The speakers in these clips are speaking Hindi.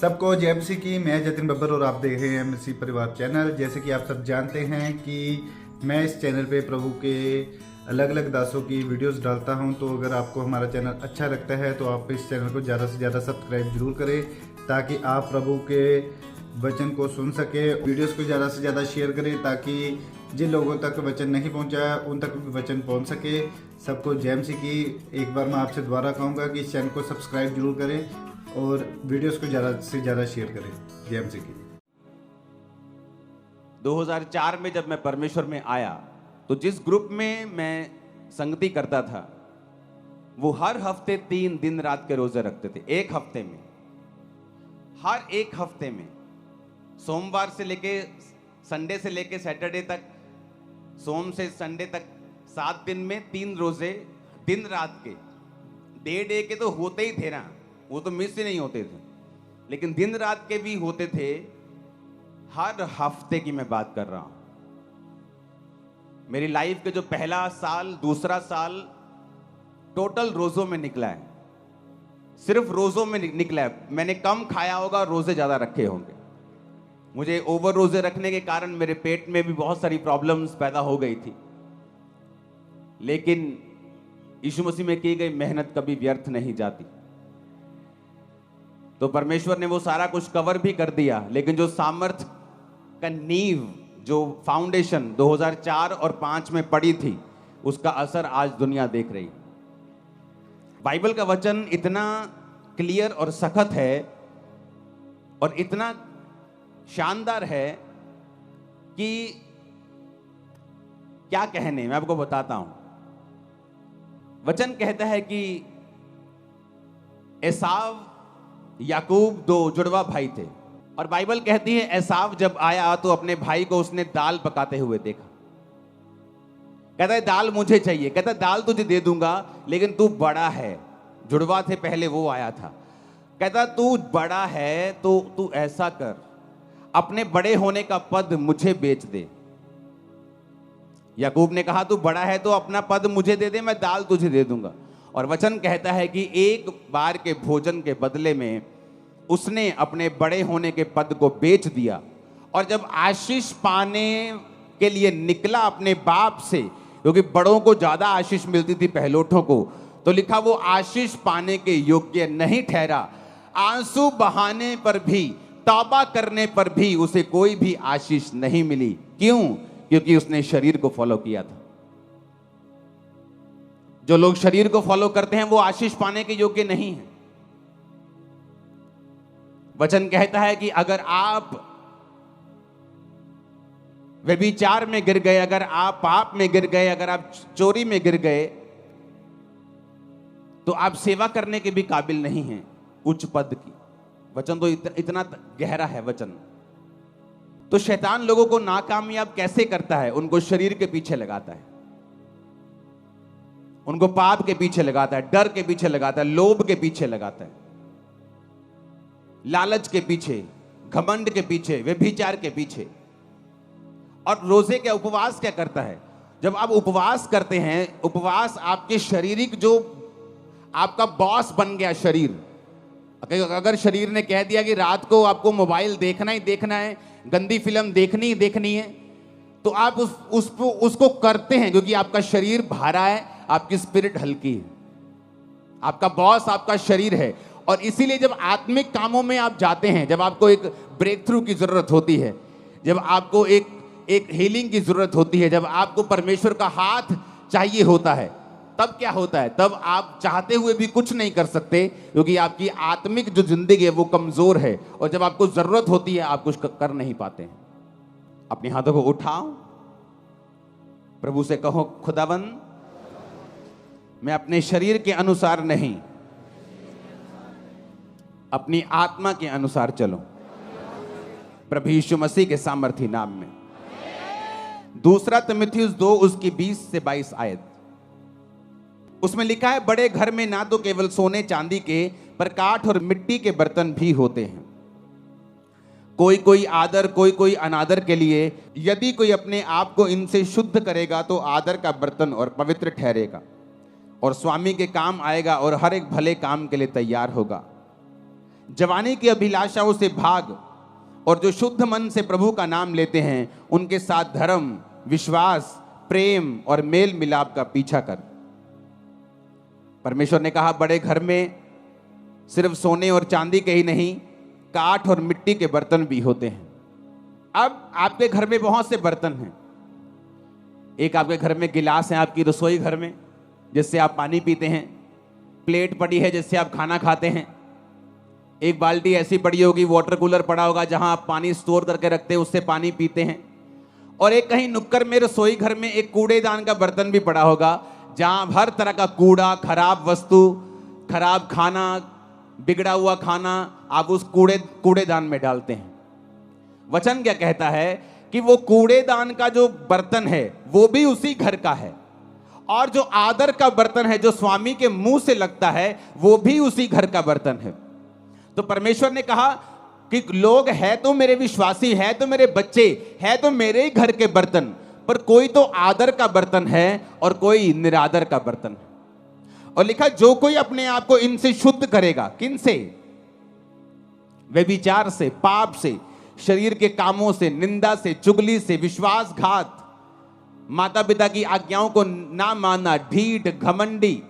सबको जय मसीह की। मैं जतिन बब्बर और आप देख रहे हैं मसीह परिवार चैनल। जैसे कि आप सब जानते हैं कि मैं इस चैनल पे प्रभु के अलग अलग दासों की वीडियोस डालता हूं, तो अगर आपको हमारा चैनल अच्छा लगता है तो आप इस चैनल को ज़्यादा से ज़्यादा सब्सक्राइब जरूर करें, ताकि आप प्रभु के वचन को सुन सके। वीडियोस को ज़्यादा से ज़्यादा शेयर करें, ताकि जिन लोगों तक वचन नहीं पहुंचा उन तक भी वचन पहुंच सके। सबको जय मसीह की। एक बार मैं आपसे दोबारा कहूँगा कि इस चैनल को सब्सक्राइब जरूर करें और वीडियोस को ज़्यादा से ज़्यादा शेयर करें। जय मसीह की। 2004 में जब मैं परमेश्वर में आया तो जिस ग्रुप में मैं संगति करता था वो हर हफ्ते 3 दिन रात के रोजे रखते थे। एक हफ्ते में, हर एक हफ्ते में, सोमवार से लेके संडे से लेके सैटरडे तक, सोम से संडे तक 7 दिन में 3 रोजे दिन रात के। डे के तो होते ही थे ना, वो तो मिस ही नहीं होते थे, लेकिन दिन रात के भी होते थे। हर हफ्ते की मैं बात कर रहा हूं। मेरी लाइफ के जो पहला साल, दूसरा साल टोटल रोजों में निकला है, सिर्फ रोजों में निकला है। मैंने कम खाया होगा, रोजे ज्यादा रखे होंगे। मुझे ओवर रोजे रखने के कारण मेरे पेट में भी बहुत सारी प्रॉब्लम्स पैदा हो गई थी, लेकिन यीशु मसीह में की गई मेहनत कभी व्यर्थ नहीं जाती। तो परमेश्वर ने वो सारा कुछ कवर भी कर दिया, लेकिन जो सामर्थ का नींव, जो फाउंडेशन 2004 और 5 में पड़ी थी, उसका असर आज दुनिया देख रही। बाइबल का वचन इतना क्लियर और सख्त है और इतना शानदार है कि क्या कहने, मैं आपको बताता हूं। वचन कहता है कि एसाव याकूब 2 जुड़वा भाई थे, और बाइबल कहती है एसाव जब आया तो अपने भाई को उसने दाल पकाते हुए देखा। कहता है दाल मुझे चाहिए। कहता है दाल तुझे दे दूंगा, लेकिन तू बड़ा है। जुड़वा थे पहले, वो आया था। कहता तू बड़ा है तो तू ऐसा कर, अपने बड़े होने का पद मुझे बेच दे। याकूब ने कहा तू बड़ा है तो अपना पद मुझे दे दे, मैं दाल तुझे दे दूंगा। और वचन कहता है कि एक बार के भोजन के बदले में उसने अपने बड़े होने के पद को बेच दिया। और जब आशीष पाने के लिए निकला अपने बाप से, क्योंकि बड़ों को ज्यादा आशीष मिलती थी पहलोठों को, तो लिखा वो आशीष पाने के योग्य नहीं ठहरा। आंसू बहाने पर भी, तौबा करने पर भी उसे कोई भी आशीष नहीं मिली। क्यों? क्योंकि उसने शरीर को फॉलो किया था। जो लोग शरीर को फॉलो करते हैं वो आशीष पाने के योग्य नहीं है। वचन कहता है कि अगर आप व्यभिचार में गिर गए, अगर आप पाप में गिर गए, अगर आप चोरी में गिर गए, तो आप सेवा करने के भी काबिल नहीं हैं उच्च पद की। वचन तो इतना गहरा है वचन। तो शैतान लोगों को नाकामयाब कैसे करता है? उनको शरीर के पीछे लगाता है, उनको पाप के पीछे लगाता है, डर के पीछे लगाता है, लोभ के पीछे लगाता है, लालच के पीछे, घमंड के पीछे, व्यभिचार के पीछे। और रोजे के उपवास क्या करता है? जब आप उपवास करते हैं, उपवास आपके शारीरिक, जो आपका बॉस बन गया शरीर। अगर शरीर ने कह दिया कि रात को आपको मोबाइल देखना ही देखना है, गंदी फिल्म देखनी ही देखनी है, तो आप उसको करते हैं, क्योंकि आपका शरीर भारा है, आपकी स्पिरिट हल्की है। आपका बॉस आपका शरीर है। और इसीलिए जब आत्मिक कामों में आप जाते हैं, जब आपको एक ब्रेक थ्रू की जरूरत होती है, जब आपको एक हीलिंग की जरूरत होती है, जब आपको परमेश्वर का हाथ चाहिए होता है, तब क्या होता है? तब आप चाहते हुए भी कुछ नहीं कर सकते, क्योंकि आपकी आत्मिक जो जिंदगी है वो कमजोर है। और जब आपको जरूरत होती है आप कुछ कर नहीं पाते हैं। अपने हाथों को उठाओ, प्रभु से कहो, खुदावन मैं अपने शरीर के अनुसार नहीं, अपनी आत्मा के अनुसार चलो, प्रभु यीशु मसीह के सामर्थी नाम में। 2 तिमुथियुस 2 उसकी 20 से 22 आयत, उसमें लिखा है बड़े घर में ना तो केवल सोने चांदी के, पर काठ और मिट्टी के बर्तन भी होते हैं। कोई कोई आदर, कोई कोई अनादर के लिए। यदि कोई अपने आप को इनसे शुद्ध करेगा तो आदर का बर्तन और पवित्र ठहरेगा और स्वामी के काम आएगा और हर एक भले काम के लिए तैयार होगा। जवानी की अभिलाषाओं से भाग, और जो शुद्ध मन से प्रभु का नाम लेते हैं उनके साथ धर्म, विश्वास, प्रेम और मेल मिलाप का पीछा कर। परमेश्वर ने कहा बड़े घर में सिर्फ सोने और चांदी के ही नहीं, काठ और मिट्टी के बर्तन भी होते हैं। अब आपके घर में बहुत से बर्तन हैं। एक आपके घर में गिलास है, आपकी रसोई घर में, जिससे आप पानी पीते हैं। प्लेट पड़ी है जिससे आप खाना खाते हैं। एक बाल्टी ऐसी पड़ी होगी, वाटर कूलर पड़ा होगा जहां आप पानी स्टोर करके रखते हैं, उससे पानी पीते हैं। और एक कहीं नुक्कड़ में रसोई घर में एक कूड़ेदान का बर्तन भी पड़ा होगा, जहां हर तरह का कूड़ा, खराब वस्तु, खराब खाना, बिगड़ा हुआ खाना आप उस कूड़ेदान में डालते हैं। वचन क्या कहता है कि वो कूड़ेदान का जो बर्तन है वो भी उसी घर का है, और जो आदर का बर्तन है जो स्वामी के मुंह से लगता है वो भी उसी घर का बर्तन है। तो परमेश्वर ने कहा कि लोग है तो मेरे विश्वासी, है तो मेरे बच्चे, है तो मेरे ही घर के बर्तन, पर कोई तो आदर का बर्तन है और कोई निरादर का बर्तन है। और लिखा जो कोई अपने आप को इनसे शुद्ध करेगा, किन से? व्यभिचार से, पाप से, शरीर के कामों से, निंदा से, चुगली से, विश्वासघात, माता पिता की आज्ञाओं को ना मानना, ढीठ, घमंडी,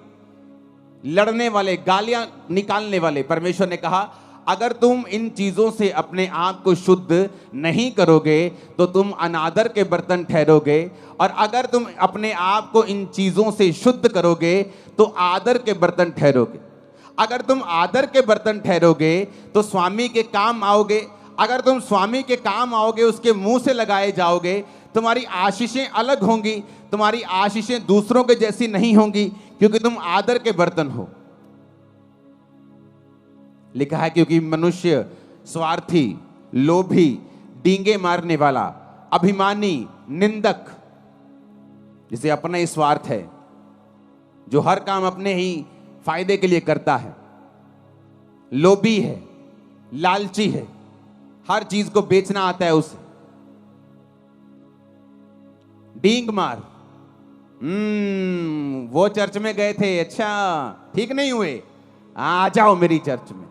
लड़ने वाले, गालियां निकालने वाले। परमेश्वर ने कहा अगर तुम इन चीजों से अपने आप को शुद्ध नहीं करोगे तो तुम अनादर के बर्तन ठहरोगे, और अगर तुम अपने आप को इन चीजों से शुद्ध करोगे तो आदर के बर्तन ठहरोगे। अगर तुम आदर के बर्तन ठहरोगे तो स्वामी के काम आओगे। अगर तुम स्वामी के काम आओगे, उसके मुंह से लगाए जाओगे, तुम्हारी आशीषें अलग होंगी, तुम्हारी आशीषें दूसरों के जैसी नहीं होंगी, क्योंकि तुम आदर के बर्तन हो। लिखा है क्योंकि मनुष्य स्वार्थी, लोभी, डींगे मारने वाला, अभिमानी, निंदक, जिसे अपना ही स्वार्थ है, जो हर काम अपने ही फायदे के लिए करता है, लोभी है, लालची है, हर चीज को बेचना आता है उसे, डींग मार। वो चर्च में गए थे, अच्छा ठीक नहीं हुए, आ जाओ मेरी चर्च में।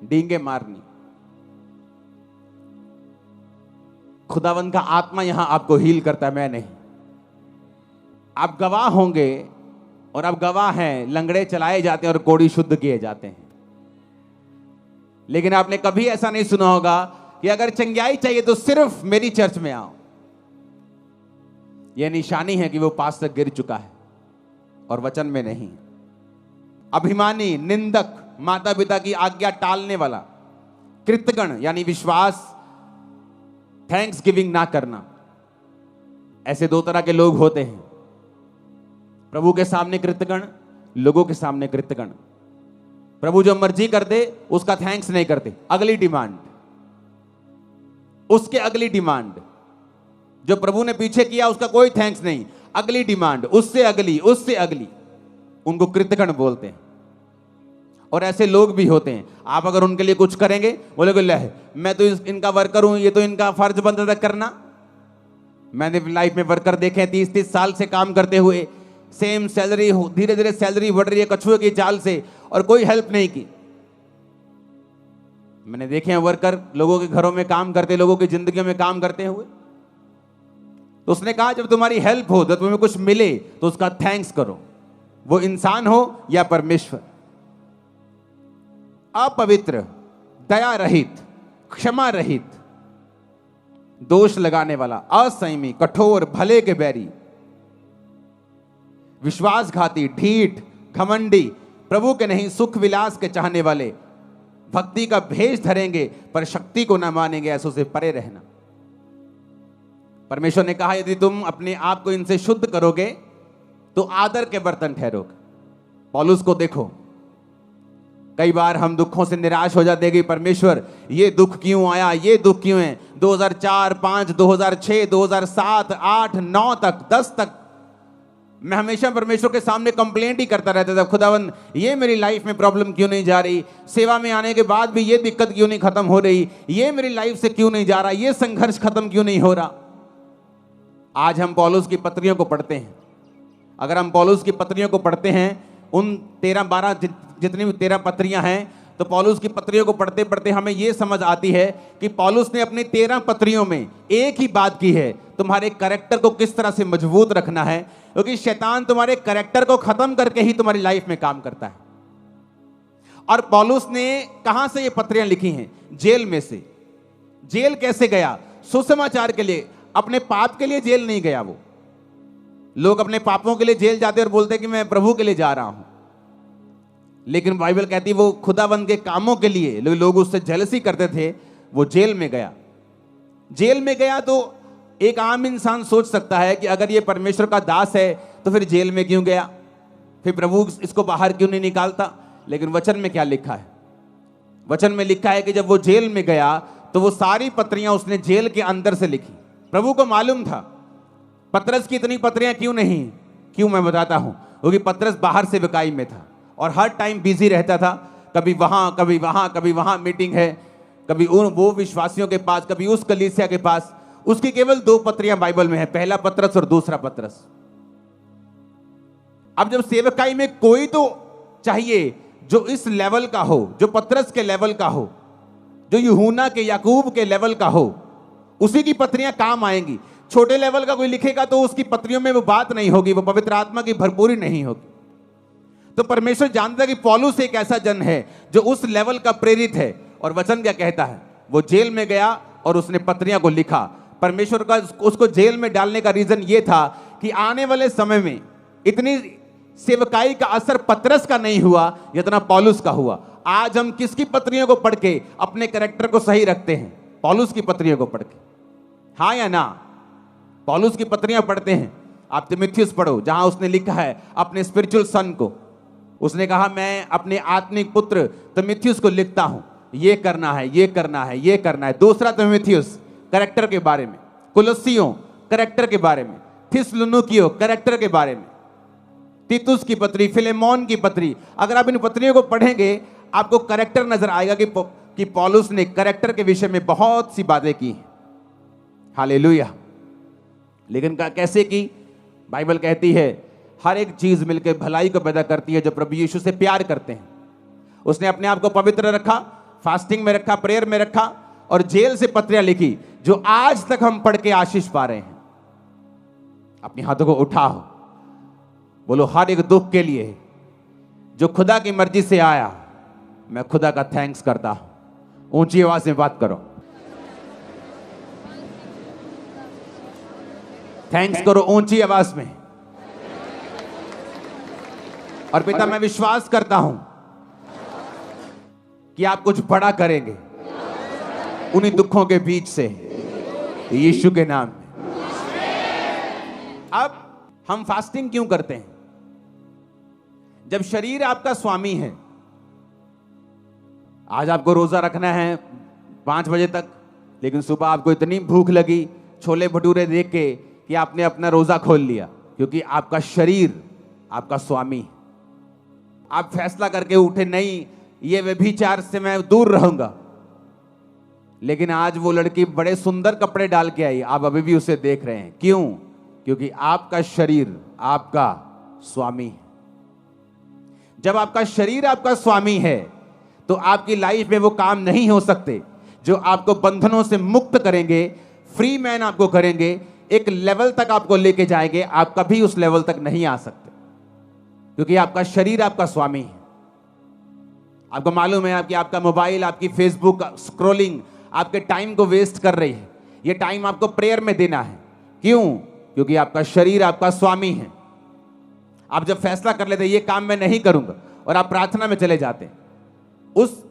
डींगे मारनी। खुदावंद का आत्मा यहां आपको हील करता है, मैं नहीं। आप गवाह होंगे, और आप गवाह हैं, लंगड़े चलाए जाते हैं और कोढ़ी शुद्ध किए जाते हैं। लेकिन आपने कभी ऐसा नहीं सुना होगा कि अगर चंगाई चाहिए तो सिर्फ मेरी चर्च में आओ। यह निशानी है कि वो पास तक गिर चुका है और वचन में नहीं। अभिमानी, निंदक, माता पिता की आज्ञा टालने वाला, कृतज्ञ यानी विश्वास, थैंक्स गिविंग ना करना, ऐसे दो तरह के लोग होते हैं। प्रभु के सामने कृतज्ञ, लोगों के सामने कृतज्ञ। प्रभु जो मर्जी कर दे उसका थैंक्स नहीं करते, अगली डिमांड, उसके अगली डिमांड। जो प्रभु ने पीछे किया उसका कोई थैंक्स नहीं, अगली डिमांड, उससे अगली, उससे अगली, उनको कृतज्ञ बोलते हैं। और ऐसे लोग भी होते हैं, आप अगर उनके लिए कुछ करेंगे, बोलेगे ले मैं तो इनका वर्कर हूं, ये तो इनका फर्ज बनता था करना। मैंने लाइफ में वर्कर देखे 30-30 साल से काम करते हुए, सेम सैलरी, धीरे धीरे सैलरी बढ़ रही है कछुए की चाल से, और कोई हेल्प नहीं की। मैंने देखे हैं वर्कर लोगों के घरों में काम करते, लोगों की जिंदगी में काम करते हुए। तो उसने कहा जब तुम्हारी हेल्प हो, जब तुम्हें कुछ मिले तो उसका थैंक्स करो, वो इंसान हो या परमेश्वर। अपवित्र, दया रहित, क्षमा रहित, दोष लगाने वाला, असंयमी, कठोर, भले के बैरी, विश्वासघाती, ढीठ, घमंडी, प्रभु के नहीं सुख विलास के चाहने वाले, भक्ति का भेष धरेंगे पर शक्ति को ना मानेंगे, ऐसों से परे रहना। परमेश्वर ने कहा यदि तुम अपने आप को इनसे शुद्ध करोगे तो आदर के बर्तन ठहरोगे। पौलुस को देखो, कई बार हम दुखों से निराश हो जाते हैं कि परमेश्वर ये दुख क्यों आया, ये दुख क्यों है। 2004, 5, 2006, 2007, 8, 9 तक, 10 तक मैं हमेशा परमेश्वर के सामने कंप्लेंट ही करता रहता था, खुदावन ये मेरी लाइफ में प्रॉब्लम क्यों नहीं जा रही, सेवा में आने के बाद भी ये दिक्कत क्यों नहीं खत्म हो रही, ये मेरी लाइफ से क्यों नहीं जा रहा, ये संघर्ष खत्म क्यों नहीं हो रहा। आज हम पौलुस की पत्रियों को पढ़ते हैं। अगर हम पौलुस की पत्रियों को पढ़ते हैं, उन 13-12 जितनी भी 13 पत्रियां हैं, तो पौलुस की पत्रियों को पढ़ते पढ़ते हमें यह समझ आती है कि पौलुस ने अपनी 13 पत्रियों में एक ही बात की है, तुम्हारे कैरेक्टर को किस तरह से मजबूत रखना है, क्योंकि शैतान तुम्हारे कैरेक्टर को खत्म करके ही तुम्हारी लाइफ में काम करता है। और पौलुस ने कहां से ये पत्रियां लिखी हैं? जेल में से। जेल कैसे गया? सुसमाचार के लिए, अपने पाप के लिए जेल नहीं गया। वो लोग अपने पापों के लिए जेल जाते और बोलते कि मैं प्रभु के लिए जा रहा हूं, लेकिन बाइबल कहती है वो खुदाबंद के कामों के लिए, लोग उससे जेलसी करते थे, वो जेल में गया। जेल में गया तो एक आम इंसान सोच सकता है कि अगर ये परमेश्वर का दास है तो फिर जेल में क्यों गया, फिर प्रभु इसको बाहर क्यों नहीं निकालता। लेकिन वचन में क्या लिखा है? वचन में लिखा है कि जब वो जेल में गया तो वो सारी पत्रियां उसने जेल के अंदर से लिखी। प्रभु को मालूम था पतरस की इतनी पत्रियां क्यों नहीं, क्यों मैं बताता हूं, क्योंकि पतरस बाहर से विकाई में था और हर टाइम बिजी रहता था, कभी वहां कभी वहां कभी वहां मीटिंग है, कभी वो विश्वासियों के पास, कभी उस कलीसिया के पास। उसकी केवल 2 पत्रियां बाइबल में है, पहला पतरस और दूसरा पतरस। अब जब सेवकाई में कोई तो चाहिए जो इस लेवल का हो, जो पतरस के लेवल का हो, जो यूहन्ना के, याकूब के लेवल का हो, उसी की पत्रियां काम आएंगी। छोटे लेवल का कोई लिखेगा तो उसकी पत्रियों में वो बात नहीं होगी, वो पवित्र आत्मा की भरपूरी नहीं होगी। तो परमेश्वर जानता है कि पौलुस एक ऐसा जन है जो उस लेवल का प्रेरित है। और वचन क्या कहता है? वो जेल में गया और उसने पत्रियां को लिखा। परमेश्वर का उसको जेल में डालने का रीजन ये था कि आने वाले समय में इतनी सेवकाई का असर पतरस का नहीं हुआ जितना पौलुस का हुआ। आज हम किसकी पत्रियों को पढ़ के अपने कैरेक्टर को सही रखते हैं? पौलुस की पत्रियों को पढ़ के, हाँ या ना? पौलुस की पत्रियां पढ़ते हैं। आप तीमुथियुस पढ़ो, जहां उसने लिखा है अपने स्पिरिचुअल सन को, उसने कहा मैं अपने आत्मिक पुत्र तीमुथियुस को लिखता हूं, ये करना है, ये करना है, ये करना है। दूसरा तीमुथियुस कैरेक्टर के बारे में, कुलस्सियों कैरेक्टर के बारे में, थिस्सलुनीकियों कैरेक्टर के बारे में, तीतुस की पत्री, फिलेमोन की पत्री। अगर आप इन पत्रियों को पढ़ेंगे आपको कैरेक्टर नजर आएगा कि पौलुस ने कैरेक्टर के विषय में बहुत सी बातें की। हालेलुया। लेकिन कैसे की? बाइबल कहती है हर एक चीज मिलकर भलाई को पैदा करती है जो प्रभु यीशु से प्यार करते हैं। उसने अपने आप को पवित्र रखा, फास्टिंग में रखा, प्रेयर में रखा और जेल से पत्रियां लिखी जो आज तक हम पढ़ के आशीष पा रहे हैं। अपने हाथों को उठाओ, बोलो हर एक दुख के लिए जो खुदा की मर्जी से आया, मैं खुदा का थैंक्स करता हूं। ऊंची आवाज में बात करो, थैंक्स करो ऊंची आवाज में। और पिता मैं विश्वास करता हूं कि आप कुछ बड़ा करेंगे उन्हीं दुखों के बीच से, यीशु के नाम में। अब हम फास्टिंग क्यों करते हैं? जब शरीर आपका स्वामी है, आज आपको रोजा रखना है 5 बजे तक, लेकिन सुबह आपको इतनी भूख लगी छोले भटूरे देख के कि आपने अपना रोजा खोल लिया, क्योंकि आपका शरीर आपका स्वामी है। आप फैसला करके उठे नहीं ये व्यभिचार से मैं दूर रहूंगा, लेकिन आज वो लड़की बड़े सुंदर कपड़े डाल के आई, आप अभी भी उसे देख रहे हैं। क्यों? क्योंकि आपका शरीर आपका स्वामी है। जब आपका शरीर आपका स्वामी है तो आपकी लाइफ में वो काम नहीं हो सकते जो आपको बंधनों से मुक्त करेंगे, फ्री मैन आपको करेंगे, एक लेवल तक आपको लेके जाएंगे। आप कभी उस लेवल तक नहीं आ सकते क्योंकि आपका शरीर आपका स्वामी है। आपको मालूम है कि आपका मोबाइल, आपकी फेसबुक स्क्रॉलिंग आपके टाइम को वेस्ट कर रही है। ये टाइम आपको प्रेयर में देना है। क्यों? क्योंकि आपका शरीर आपका स्वामी है। आप जब फैसला कर लेते ये काम मैं नहीं करूंगा और आप प्रार्थना में चले जाते हैं, उस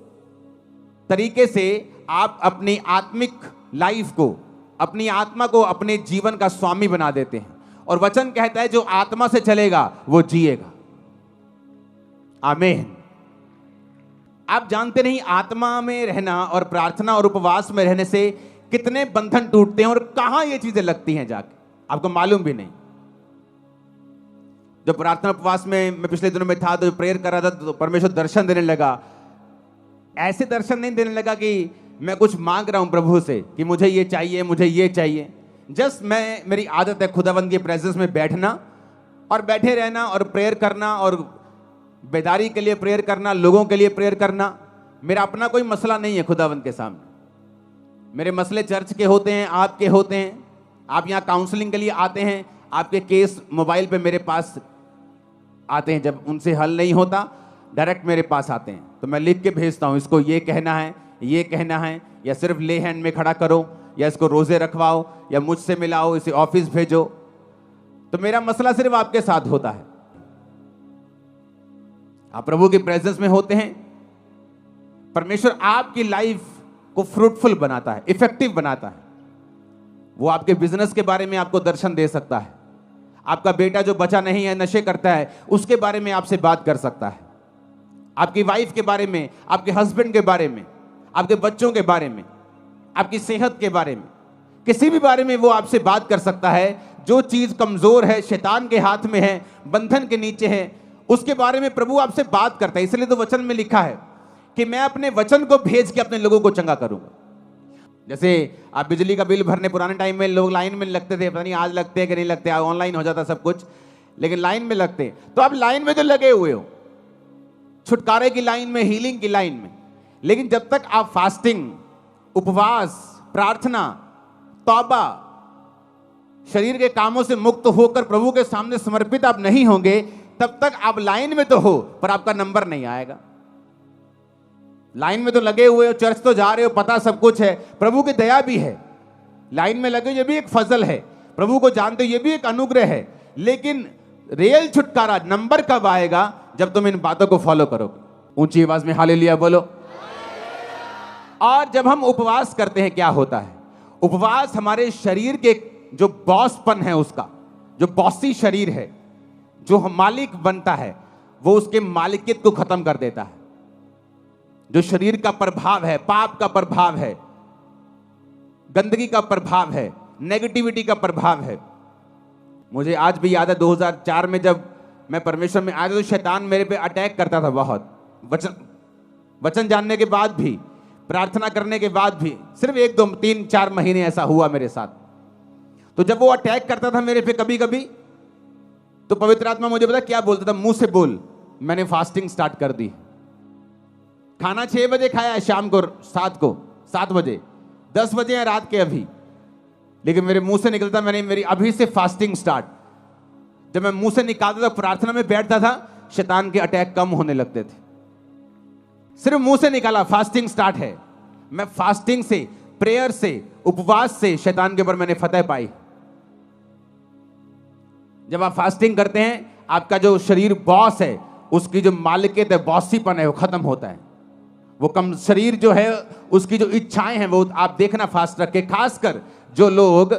तरीके से आप अपनी आत्मिक लाइफ को, अपनी आत्मा को अपने जीवन का स्वामी बना देते हैं। और वचन कहता है जो आत्मा से चलेगा वो जिएगा। आमीन। आप जानते नहीं आत्मा में रहना और प्रार्थना और उपवास में रहने से कितने बंधन टूटते हैं और कहां ये चीजें लगती हैं जाके, आपको मालूम भी नहीं। जब प्रार्थना उपवास में मैं पिछले दिनों में था तो प्रेयर कर रहा था तो परमेश्वर दर्शन देने लगा। ऐसे दर्शन नहीं देने लगा कि मैं कुछ मांग रहा हूं प्रभु से कि मुझे ये चाहिए, मुझे ये चाहिए। जस्ट मेरी आदत है खुदावंद की प्रेजेंस में बैठना और बैठे रहना और प्रेयर करना और बेदारी के लिए प्रेयर करना, लोगों के लिए प्रेयर करना। मेरा अपना कोई मसला नहीं है खुदावंद के सामने। मेरे मसले चर्च के होते हैं, आपके होते हैं। आप यहाँ काउंसलिंग के लिए आते हैं, आपके केस मोबाइल पे मेरे पास आते हैं। जब उनसे हल नहीं होता डायरेक्ट मेरे पास आते हैं, तो मैं लिख के भेजता हूँ, इसको ये कहना है, ये कहना है, या सिर्फ ले हैंड में खड़ा करो, या इसको रोजे रखवाओ, या मुझसे मिलाओ, इसे ऑफिस भेजो। तो मेरा मसला सिर्फ आपके साथ होता है। आप प्रभु की प्रेजेंस में होते हैं, परमेश्वर आपकी लाइफ को फ्रूटफुल बनाता है, इफेक्टिव बनाता है। वो आपके बिजनेस के बारे में आपको दर्शन दे सकता है। आपका बेटा जो बचा नहीं है, नशे करता है, उसके बारे में आपसे बात कर सकता है। आपकी वाइफ के बारे में, आपके हस्बैंड के बारे में, आपके बच्चों के बारे में, आपकी सेहत के बारे में, किसी भी बारे में वो आपसे बात कर सकता है। जो चीज कमजोर है, शैतान के हाथ में है, बंधन के नीचे है, उसके बारे में प्रभु आपसे बात करता है। इसलिए तो वचन में लिखा है कि मैं अपने वचन को भेज के अपने लोगों को चंगा करूंगा। जैसे आप बिजली का बिल भरने, पुराने टाइम में लोग लाइन में लगते थे, पता नहीं आज लगते हैं कि नहीं लगते, ऑनलाइन हो जाता सब कुछ, लेकिन लाइन में लगते। तो आप लाइन में तो लगे हुए हो, छुटकारे की लाइन में, हीलिंग की लाइन में, लेकिन जब तक आप फास्टिंग, उपवास, प्रार्थना, तौबा, शरीर के कामों से मुक्त होकर प्रभु के सामने समर्पित आप नहीं होंगे, तब तक आप लाइन में तो हो पर आपका नंबर नहीं आएगा। लाइन में तो लगे हुए हो, चर्च तो जा रहे हो, पता सब कुछ है, प्रभु की दया भी है। लाइन में लगे, ये भी एक फजल है, प्रभु को जानते हो, ये भी एक अनुग्रह है। लेकिन रियल छुटकारा, नंबर कब आएगा? जब तुम इन बातों को फॉलो करोगे। ऊंची आवाज में हालेलुया बोलो। और जब हम उपवास करते हैं, क्या होता है? उपवास हमारे शरीर के जो बॉसपन है, उसका जो बॉसी शरीर है, जो मालिक बनता है, वो उसके मालिकियत को खत्म कर देता है। जो शरीर का प्रभाव है, पाप का प्रभाव है, गंदगी का प्रभाव है, नेगेटिविटी का प्रभाव है। मुझे आज भी याद है 2004 में जब मैं परमेश्वर में आया तो शैतान मेरे पे अटैक करता था बहुत। वचन जानने के बाद भी, प्रार्थना करने के बाद भी, सिर्फ 1 2 3 4 महीने ऐसा हुआ मेरे साथ। तो जब वो अटैक करता था मेरे पे कभी कभी, तो पवित्र आत्मा मुझे पता क्या बोलता था? मुंह से बोल। मैंने फास्टिंग स्टार्ट कर दी। खाना 6 बजे खाया है, शाम को 7 बजे, 10 बजे है रात के अभी, लेकिन मेरे मुंह से निकलता, मैंने मेरी अभी से फास्टिंग स्टार्ट। जब मैं मुंह से निकालता था, प्रार्थना में बैठता था, शैतान के अटैक कम होने लगते थे। सिर्फ मुंह से निकाला, फास्टिंग स्टार्ट है। मैं फास्टिंग से, प्रेयर से, उपवास से शैतान के ऊपर मैंने फतह पाई। जब आप फास्टिंग करते हैं, आपका जो शरीर बॉस है, उसकी जो मालिकियत है, बॉसीपन है, वो खत्म होता है। वो कम शरीर जो है, उसकी जो इच्छाएं हैं, वो आप देखना फास्ट रख के, खासकर जो लोग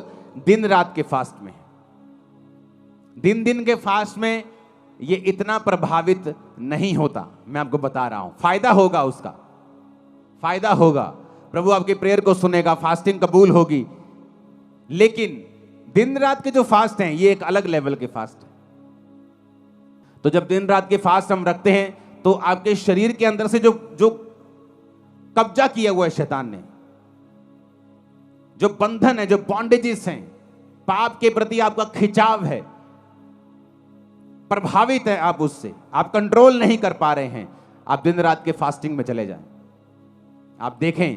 दिन रात के फास्ट में, दिन के फास्ट में ये इतना प्रभावित नहीं होता। मैं आपको बता रहा हूं, फायदा होगा, उसका फायदा होगा। प्रभु आपकी प्रेयर को सुनेगा, फास्टिंग कबूल होगी। लेकिन दिन रात के जो फास्ट हैं, ये एक अलग लेवल के फास्ट है। तो जब दिन रात के फास्ट हम रखते हैं, तो आपके शरीर के अंदर से जो कब्जा किया हुआ है शैतान ने, जो बंधन है, जो बॉन्डेजेस हैं, पाप के प्रति आपका खिंचाव है, प्रभावित है आप उससे, आप कंट्रोल नहीं कर पा रहे हैं, आप दिन रात के फास्टिंग में चले जाएं। आप देखें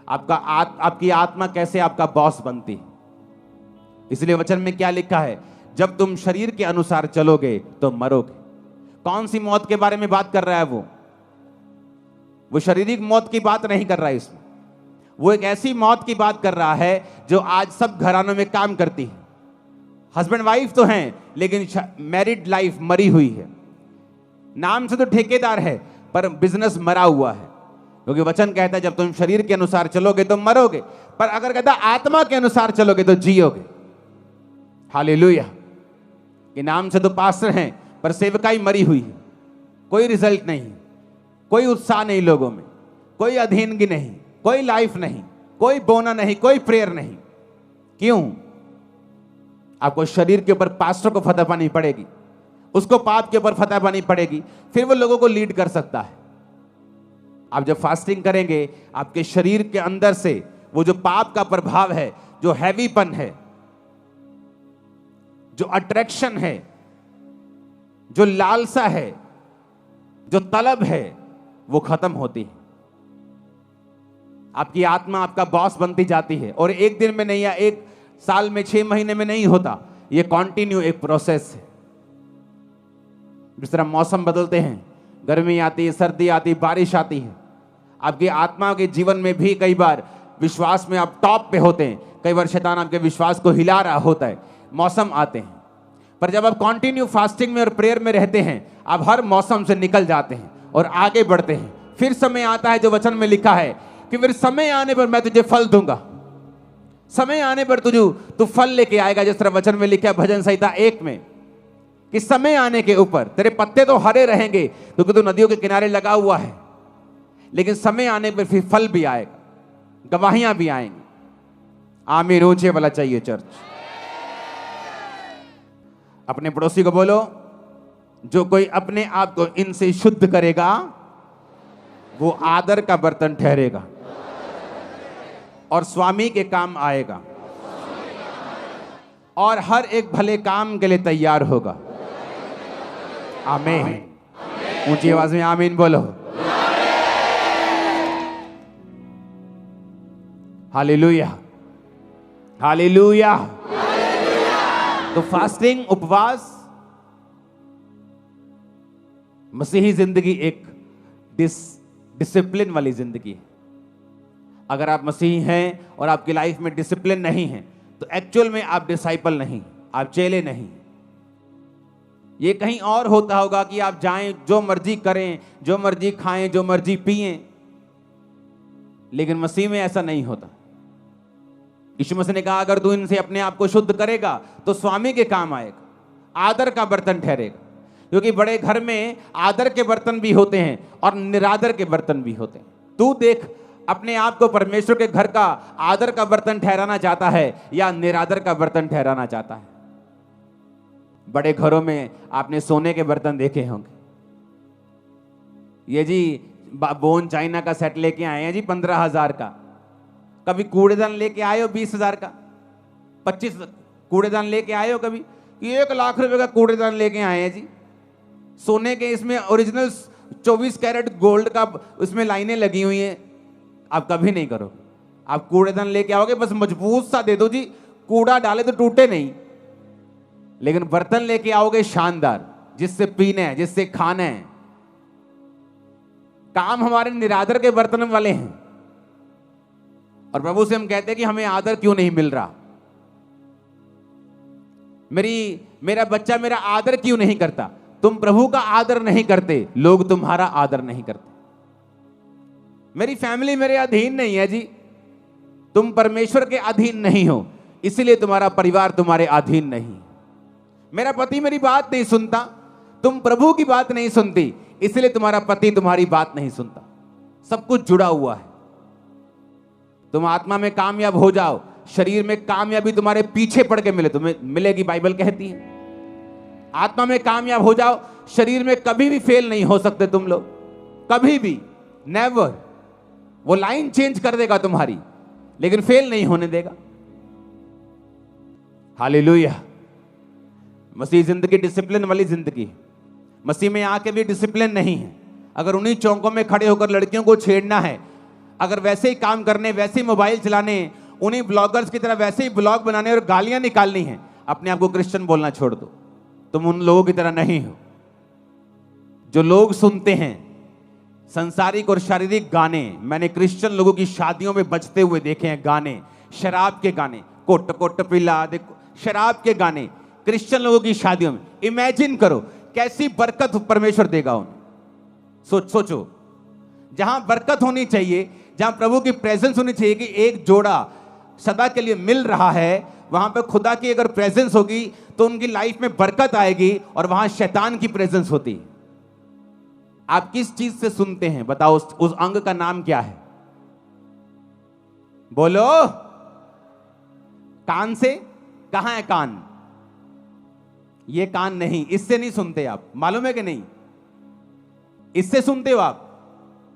आपकी आत्मा कैसे आपका बॉस बनती है। इसलिए वचन में क्या लिखा है? जब तुम शरीर के अनुसार चलोगे तो मरोगे। कौन सी मौत के बारे में बात कर रहा है? वो शारीरिक मौत की बात नहीं कर रहा है इसमें। वो एक ऐसी मौत की बात कर रहा है जो आज सब घरानों में काम करती है। हस्बैंड वाइफ तो हैं, लेकिन मैरिड लाइफ मरी हुई है। नाम से तो ठेकेदार है, पर बिजनेस मरा हुआ है। क्योंकि वचन कहता है जब तुम शरीर के अनुसार चलोगे तो मरोगे, पर अगर कहता आत्मा के अनुसार चलोगे तो जियोगे। हालेलुया। कि नाम से तो पास्टर हैं, पर सेवकाई मरी हुई है। कोई रिजल्ट नहीं, कोई उत्साह नहीं लोगों में, कोई अधीनगी नहीं, कोई लाइफ नहीं, कोई बोना नहीं, कोई प्रेयर नहीं। क्यों? आपको शरीर के ऊपर पास्टर को फतह पानी पड़ेगी, उसको पाप के ऊपर फतह पानी पड़ेगी, फिर वो लोगों को लीड कर सकता है। आप जब फास्टिंग करेंगे, आपके शरीर के अंदर से वो जो पाप का प्रभाव है, जो हैवीपन है, जो अट्रैक्शन है, जो लालसा है, जो तलब है, वो खत्म होती है। आपकी आत्मा आपका बॉस बनती जाती है, और एक दिन में नहीं या एक साल में 6 महीने में नहीं होता, ये कॉन्टिन्यू एक प्रोसेस है। जिस तरह मौसम बदलते हैं, गर्मी आती है, सर्दी आती है, बारिश आती है, आपकी आत्मा के जीवन में भी कई बार विश्वास में आप टॉप पे होते हैं, कई बार शैतान आपके विश्वास को हिला रहा होता है, मौसम आते हैं। पर जब आप कंटिन्यू फास्टिंग में और प्रेयर में रहते हैं, आप हर मौसम से निकल जाते हैं और आगे बढ़ते हैं। फिर समय आता है, जो वचन में लिखा है कि फिर समय आने पर मैं तुझे फल दूंगा, समय आने पर तू फल लेके आएगा। जिस तरह वचन में लिखा है भजन संहिता 1 में कि समय आने के ऊपर तेरे पत्ते तो हरे रहेंगे क्योंकि तू नदियों के किनारे लगा हुआ है, लेकिन समय आने पर फिर फल भी आएगा, गवाहियां भी आएंगी। आमीन ऊंचे वाला चाहिए चर्च। अपने पड़ोसी को बोलो, जो कोई अपने आप को इनसे शुद्ध करेगा वो आदर का बर्तन ठहरेगा और स्वामी के काम आएगा और हर एक भले काम के लिए तैयार होगा। आमीन। ऊंची आवाज में आमीन बोलो। Hallelujah, hallelujah. तो फास्टिंग, उपवास, मसीही जिंदगी एक डिसिप्लिन वाली जिंदगी है। अगर आप मसीही हैं और आपकी लाइफ में डिसिप्लिन नहीं है तो एक्चुअल में आप डिसाइपल नहीं, आप चेले नहीं। ये कहीं और होता होगा कि आप जाएं, जो मर्जी करें, जो मर्जी खाएं, जो मर्जी पिएं, लेकिन मसीह में ऐसा नहीं होता। यीशु मसीह ने कहा अगर तू इनसे अपने आप को शुद्ध करेगा तो स्वामी के काम आएगा, आदर का बर्तन ठहरेगा। क्योंकि बड़े घर में आदर के बर्तन भी होते हैं और निरादर के बर्तन भी होते हैं। तू देख, अपने आप को परमेश्वर के घर का आदर का बर्तन ठहराना चाहता है या निरादर का बर्तन ठहराना चाहता है। बड़े घरों में आपने सोने के बर्तन देखे होंगे। ये जी बोन चाइना का सेट लेके आए हैं जी 15,000 का। कभी कूड़ेदान लेके आए हो 20,000 का, 25 कूड़ेदान लेके आए हो कभी? 1 लाख रुपए का कूड़ेदान लेके आए हैं जी, सोने के। इसमें ओरिजिनल 24 कैरेट गोल्ड का उसमें लाइनें लगी हुई हैं। आप कभी नहीं करो। आप कूड़ेदान लेके आओगे, बस मजबूत सा दे दो जी, कूड़ा डाले तो टूटे नहीं, लेकिन बर्तन लेके आओगे शानदार, जिससे पीना है, जिससे खाना है। काम हमारे निरादर के बर्तन वाले हैं और प्रभु से हम कहते हैं कि हमें आदर क्यों नहीं मिल रहा, मेरा बच्चा मेरा आदर क्यों नहीं करता। तुम प्रभु का आदर नहीं करते, लोग तुम्हारा आदर नहीं करते। मेरी फैमिली मेरे अधीन नहीं है जी, तुम परमेश्वर के अधीन नहीं हो, इसलिए तुम्हारा परिवार तुम्हारे अधीन नहीं। मेरा पति मेरी बात नहीं सुनता, तुम प्रभु की बात नहीं सुनती, इसलिए तुम्हारा पति तुम्हारी बात नहीं सुनता। सब कुछ जुड़ा हुआ है। तुम आत्मा में कामयाब हो जाओ, शरीर में कामयाबी तुम्हारे पीछे पड़ के मिले, तुम्हें मिलेगी, बाइबल कहती है। आत्मा में कामयाब हो जाओ, शरीर में कभी भी फेल नहीं हो सकते तुम लोग, कभी भी, नेवर। वो लाइन चेंज कर देगा तुम्हारी, लेकिन फेल नहीं होने देगा। हालेलुया। मसीह जिंदगी डिसिप्लिन वाली जिंदगी। मसीह में आके भी डिसिप्लिन नहीं है। अगर उन्हीं चौकों में खड़े होकर लड़कियों को छेड़ना है, अगर वैसे ही काम करने, वैसे ही मोबाइल चलाने, उन्हीं ब्लॉगर्स की तरह वैसे ही ब्लॉग बनाने और गालियां निकालनी है, अपने आप को क्रिश्चियन बोलना छोड़ दो। तुम उन लोगों की तरह नहीं हो जो लोग सुनते हैं संसारिक और शारीरिक गाने। मैंने क्रिश्चियन लोगों की शादियों में बजते हुए देखे हैं गाने, शराब के गाने, कोट कोट पिला दे, शराब के गाने क्रिश्चियन लोगों की शादियों में। इमेजिन करो कैसी बरकत परमेश्वर देगा उन्हें। सोचो, जहां बरकत होनी चाहिए, जहां प्रभु की प्रेजेंस होनी चाहिए कि एक जोड़ा सदा के लिए मिल रहा है, वहां पे खुदा की अगर प्रेजेंस होगी तो उनकी लाइफ में बरकत आएगी और वहां शैतान की प्रेजेंस होती है। आप किस चीज से सुनते हैं बताओ? उस अंग का नाम क्या है? बोलो। कान से? कहां है कान? ये कान नहीं, इससे नहीं सुनते आप, मालूम है कि नहीं? इससे सुनते हो आप?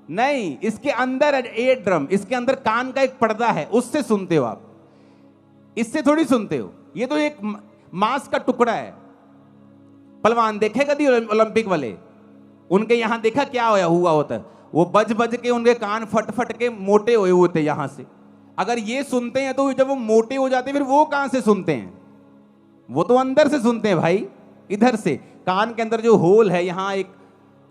नहीं, इसके अंदर एयर ड्रम, इसके अंदर कान का एक पर्दा है, उससे सुनते हो आप, इससे थोड़ी सुनते हो। ये तो एक मांस का टुकड़ा है। पहलवान देखे कभी ओलंपिक वाले? उनके यहां देखा क्या हुआ होता है? वो बज बज के उनके कान फट फट के मोटे हुए होते यहां से। अगर ये सुनते हैं तो जब वो मोटे हो जाते हैं फिर वो कहां से सुनते हैं? वो तो अंदर से सुनते हैं भाई, इधर से। कान के अंदर जो होल है यहां एक,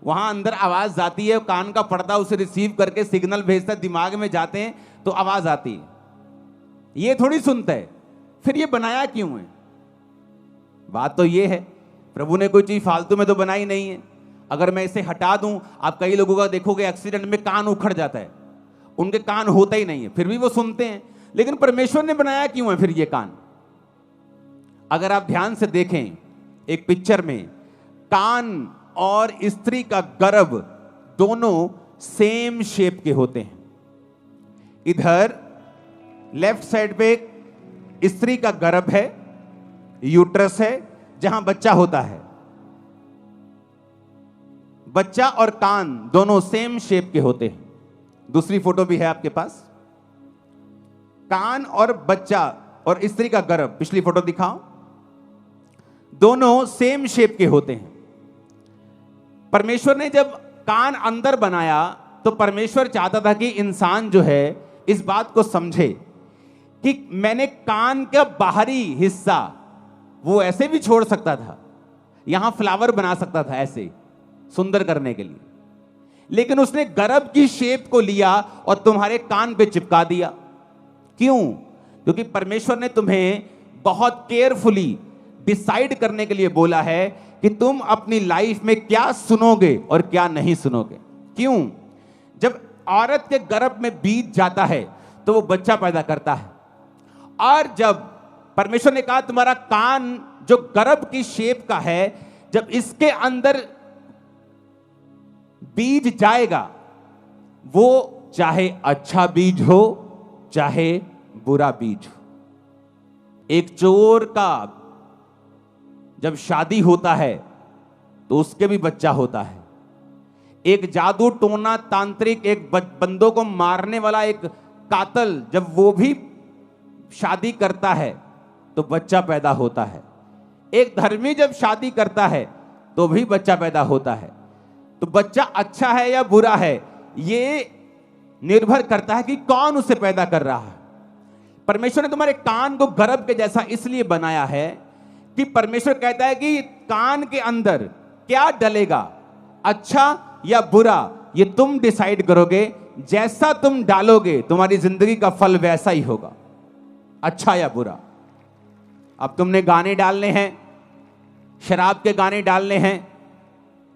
वहां अंदर आवाज जाती है, कान का पर्दा उसे रिसीव करके सिग्नल भेजता है, दिमाग में जाते हैं तो आवाज आती है। ये थोड़ी सुनता है। फिर ये बनाया क्यों है? बात तो ये है, प्रभु ने कोई चीज फालतू में तो बनाई नहीं है। अगर मैं इसे हटा दूं, आप कई लोगों का देखोगे एक्सीडेंट में कान उखड़ जाता है, उनके कान होता ही नहीं है, फिर भी वो सुनते हैं। लेकिन परमेश्वर ने बनाया क्यों है फिर ये कान? अगर आप ध्यान से देखें एक पिक्चर में, कान और स्त्री का गर्भ दोनों सेम शेप के होते हैं। इधर लेफ्ट साइड पे स्त्री का गर्भ है, यूट्रस है, जहां बच्चा होता है। बच्चा और कान दोनों सेम शेप के होते हैं। दूसरी फोटो भी है आपके पास। कान और बच्चा और स्त्री का गर्भ, पिछली फोटो दिखाओ, दोनों सेम शेप के होते हैं। परमेश्वर ने जब कान अंदर बनाया तो परमेश्वर चाहता था कि इंसान जो है इस बात को समझे कि मैंने कान का बाहरी हिस्सा वो ऐसे भी छोड़ सकता था, यहां फ्लावर बना सकता था ऐसे सुंदर करने के लिए, लेकिन उसने गर्भ की शेप को लिया और तुम्हारे कान पे चिपका दिया। क्यों? क्योंकि परमेश्वर ने तुम्हें बहुत केयरफुली डिसाइड करने के लिए बोला है कि तुम अपनी लाइफ में क्या सुनोगे और क्या नहीं सुनोगे। क्यों? जब औरत के गर्भ में बीज जाता है तो वो बच्चा पैदा करता है, और जब परमेश्वर ने कहा तुम्हारा कान जो गर्भ की शेप का है, जब इसके अंदर बीज जाएगा, वो चाहे अच्छा बीज हो चाहे बुरा बीज हो। एक चोर का जब शादी होता है तो उसके भी बच्चा होता है। एक जादू टोना तांत्रिक, एक बंदों को मारने वाला एक कातल, जब वो भी शादी करता है तो बच्चा पैदा होता है। एक धर्मी जब शादी करता है तो भी बच्चा पैदा होता है। तो बच्चा अच्छा है या बुरा है, ये निर्भर करता है कि कौन उसे पैदा कर रहा है। परमेश्वर ने तुम्हारे कान को गर्भ के जैसा इसलिए बनाया है कि परमेश्वर कहता है कि कान के अंदर क्या डलेगा, अच्छा या बुरा, ये तुम डिसाइड करोगे। जैसा तुम डालोगे तुम्हारी जिंदगी का फल वैसा ही होगा, अच्छा या बुरा। अब तुमने गाने डालने हैं, शराब के गाने डालने हैं,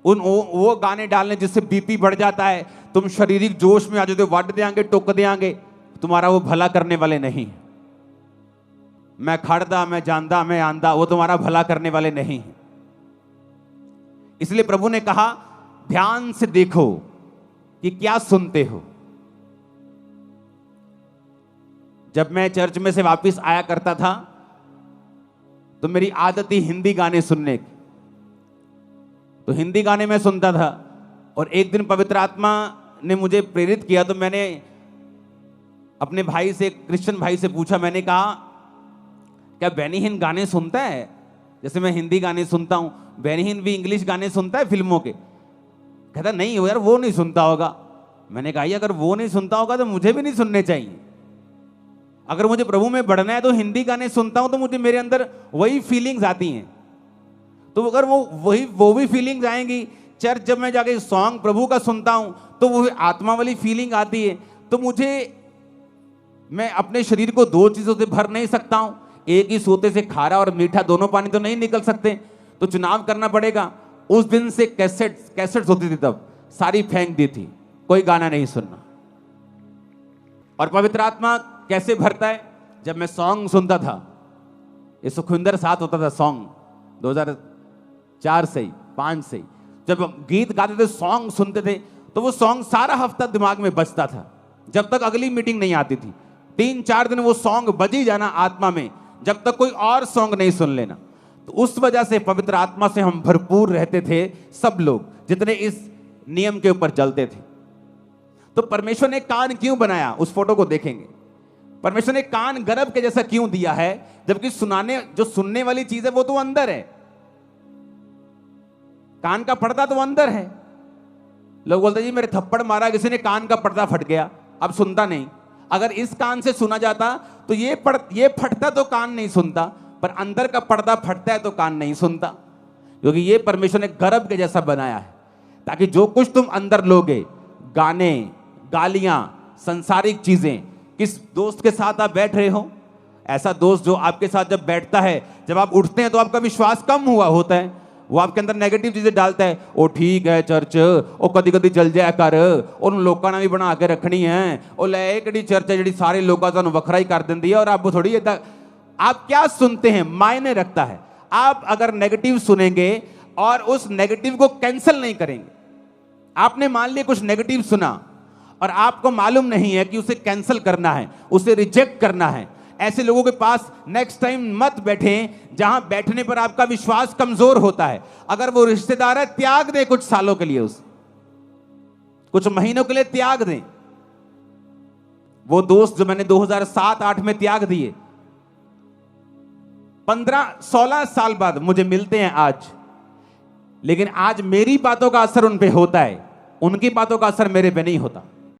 वो गाने डालने जिससे बीपी बढ़ जाता है, तुम शारीरिक जोश में आ जाते हो, वट देंगे, टोक देंगे, तुम्हारा वो भला करने वाले नहीं। मैं खड़दा, मैं जानदा, मैं आंदा, वो तुम्हारा भला करने वाले नहीं। इसलिए प्रभु ने कहा ध्यान से देखो कि क्या सुनते हो। जब मैं चर्च में से वापस आया करता था तो मेरी आदत थी हिंदी गाने सुनने की, तो हिंदी गाने मैं सुनता था। और एक दिन पवित्र आत्मा ने मुझे प्रेरित किया, तो मैंने अपने भाई से, क्रिश्चियन भाई से पूछा, मैंने कहा क्या बेनीहीन गाने सुनता है? जैसे मैं हिंदी गाने सुनता हूं, बेनीहीन भी इंग्लिश गाने सुनता है फिल्मों के? कहता नहीं हो यार, वो नहीं सुनता होगा। मैंने कहा अगर वो नहीं सुनता होगा तो मुझे भी नहीं सुनने चाहिए। अगर मुझे प्रभु में बढ़ना है तो हिंदी गाने सुनता हूं तो मुझे मेरे अंदर वही फीलिंग्स आती हैं। तो अगर वो भी फीलिंग्स आएंगी, चर्च जब मैं जाके सॉन्ग प्रभु का सुनता हूं तो वो आत्मा वाली फीलिंग आती है, तो मैं अपने शरीर को दो चीजों से भर नहीं सकता हूं। एक ही सोते से खारा और मीठा दोनों पानी तो नहीं निकल सकते, तो चुनाव करना पड़ेगा। उस दिन से कैसेट्स होती थी, तब सारी फेंक दी थी, कोई गाना नहीं सुनना। और पवित्र आत्मा कैसे भरता है? जब मैं सॉन्ग सुनता था, ये सुखविंदर साथ होता था सॉन्ग 2004 से 5 से, जब गीत गाते थे, सॉन्ग सुनते थे, तो वो सॉन्ग सारा हफ्ता दिमाग में बजता था, जब तक अगली मीटिंग नहीं आती थी। 3-4 दिन वो सॉन्ग बजी जाना आत्मा में, जब तक कोई और सॉन्ग नहीं सुन लेना। तो उस वजह से पवित्र आत्मा से हम भरपूर रहते थे, सब लोग जितने इस नियम के ऊपर चलते थे। तो परमेश्वर ने कान क्यों बनाया, उस फोटो को देखेंगे। परमेश्वर ने कान गर्भ के जैसा क्यों दिया है, जबकि जो सुनने वाली चीज है वो तो अंदर है, कान का पर्दा तो अंदर है। लोग बोलते जी मेरे थप्पड़ मारा किसी ने, कान का पर्दा फट गया, अब सुनता नहीं। अगर इस कान से सुना जाता तो ये फटता तो कान नहीं सुनता, पर अंदर का पर्दा फटता है तो कान नहीं सुनता। क्योंकि ये परमेश्वर ने गर्भ के जैसा बनाया है, ताकि जो कुछ तुम अंदर लोगे, गाने, गालियां, सांसारिक चीजें, किस दोस्त के साथ आप बैठ रहे हो, ऐसा दोस्त जो आपके साथ जब बैठता है, जब आप उठते हैं तो आपका विश्वास कम हुआ होता है, वो आपके अंदर नेगेटिव चीजें डालता है। ओ ठीक है चर्च, ओ कदी कदी चल जाया कर, उन लोगों ने भी बना के रखनी है, ओ ले किहड़ी चर्च है जिहड़ी सारे लोगों तुहानूं वखरा ही कर दिंदी है, और आप थोड़ी इदां। आप क्या सुनते हैं मायने रखता है। आप अगर नेगेटिव सुनेंगे और उस नेगेटिव को कैंसिल नहीं करेंगे, आपने मान लिया कुछ नेगेटिव सुना और आपको मालूम नहीं है कि उसे कैंसिल करना है, उसे रिजेक्ट करना है, ऐसे लोगों के पास नेक्स्ट टाइम मत बैठें जहां बैठने पर आपका विश्वास कमजोर होता है। अगर वो रिश्तेदार है, त्याग दें कुछ सालों के लिए, उस कुछ महीनों के लिए त्याग दें। वो दोस्त जो मैंने 2007-8 में त्याग दिए, 15-16 साल बाद मुझे मिलते हैं आज, लेकिन आज मेरी बातों का असर उन पे होता है, उनकी बातों का असर मेरे पे नहीं होता।